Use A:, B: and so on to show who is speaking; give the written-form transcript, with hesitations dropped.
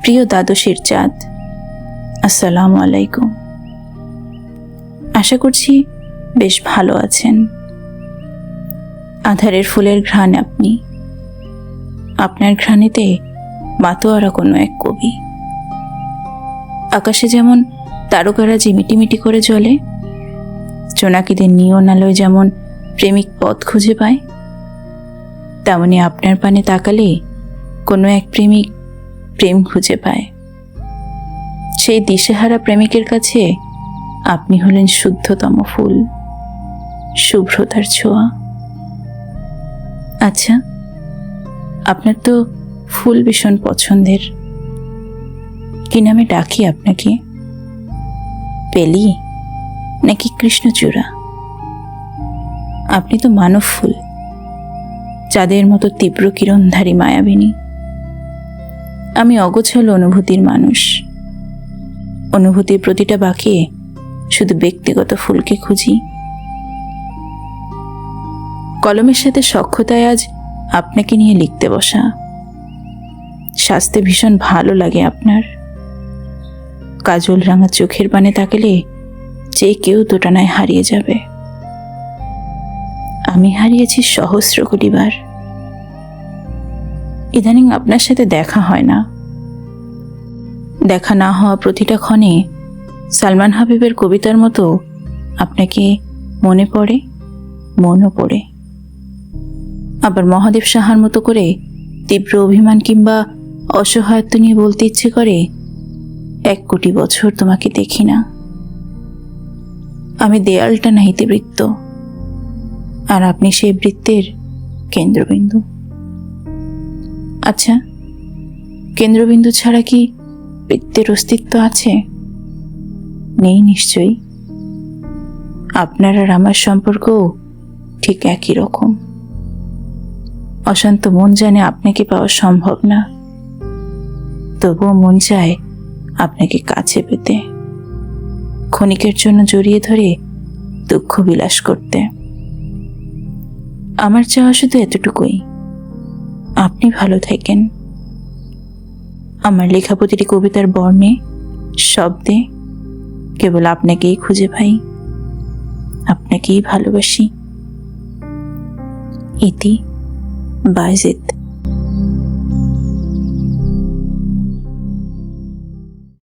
A: প্রিয় দ্বাদশীর চাঁদ, আসসালামু আলাইকুম। আশা করছি বেশ ভালো আছেন। আধারের ফুলের ঘ্রাণ আপনি, আপনার ঘ্রাণেতে মাতোয়ারা কোনো এক কবি। আকাশে যেমন তারকারা জিমিটিমিটি করে জ্বলে, জোনাকিদের নিয়ন আলোয় যেমন প্রেমিক পথ খুঁজে পায়, তেমনি আপনার পানে তাকালে কোনো এক প্রেমিক প্রেম খুঁজে পায়। সেই দিশেহারা প্রেমিকের কাছে আপনি হলেন শুদ্ধতম ফুল, শুভ্রতার ছোঁয়া। আচ্ছা, আপনার তো ফুল ভীষণ পছন্দের। কি নামে ডাকি আপনাকে? পেলি নাকি কৃষ্ণচূড়া? আপনি তো মানব ফুল, চাঁদের মতো তীব্র কিরণধারী মায়াবিনী। আমি অগোছাল অনুভূতির মানুষ। অনুভূতির প্রতিটা বাঁকে শুধু ব্যক্তিগত ফুলকে খুঁজি। কলমের সাথে সখ্যতায় আজ আপনাকে নিয়ে লিখতে বসা। সাজতে ভীষণ ভালো লাগে আপনার। কাজল রাঙা চোখের পানে তাকালে যে কেউ দোটানায় হারিয়ে যাবে। আমি হারিয়েছি সহস্র কোটি বার। ইদানিং আপনার সাথে দেখা হয় না। দেখা না হওয়া প্রতিটা ক্ষণে সালমান হাবিবের কবিতার মতো আপনাকে মনে পড়ে, মনও পড়ে। আবার মহাদেব সাহার মতো করে তীব্র অভিমান কিংবা অসহায়ত্ব নিয়ে বলতে ইচ্ছে করে, 1 কোটি বছর তোমাকে দেখি না। আমি দেয়ালটা না ইতিবৃত্ত, আর আপনি সেই বৃত্তের কেন্দ্রবিন্দু। আচ্ছা, কেন্দ্রবিন্দু ছাড়া কি বৃত্তের অস্তিত্ব আছে? নেই নিশ্চয়ই। আপনার আর আমার সম্পর্কও ঠিক একই রকম। অশান্ত মন জানে আপনাকে পাওয়া সম্ভব না, তবুও মন চায় আপনাকে কাছে পেতে, ক্ষণিকের জন্য জড়িয়ে ধরে দুঃখ বিলাস করতে। আমার চাওয়া শুধু এতটুকুই, আপনি ভালো থাকেন। আমার লেখা প্রতিটি কবিতার বর্ণে, শব্দে কেবল আপনাকেই খুঁজে পাই, আপনাকেই ভালোবাসি। ইতি বায়েজিদ।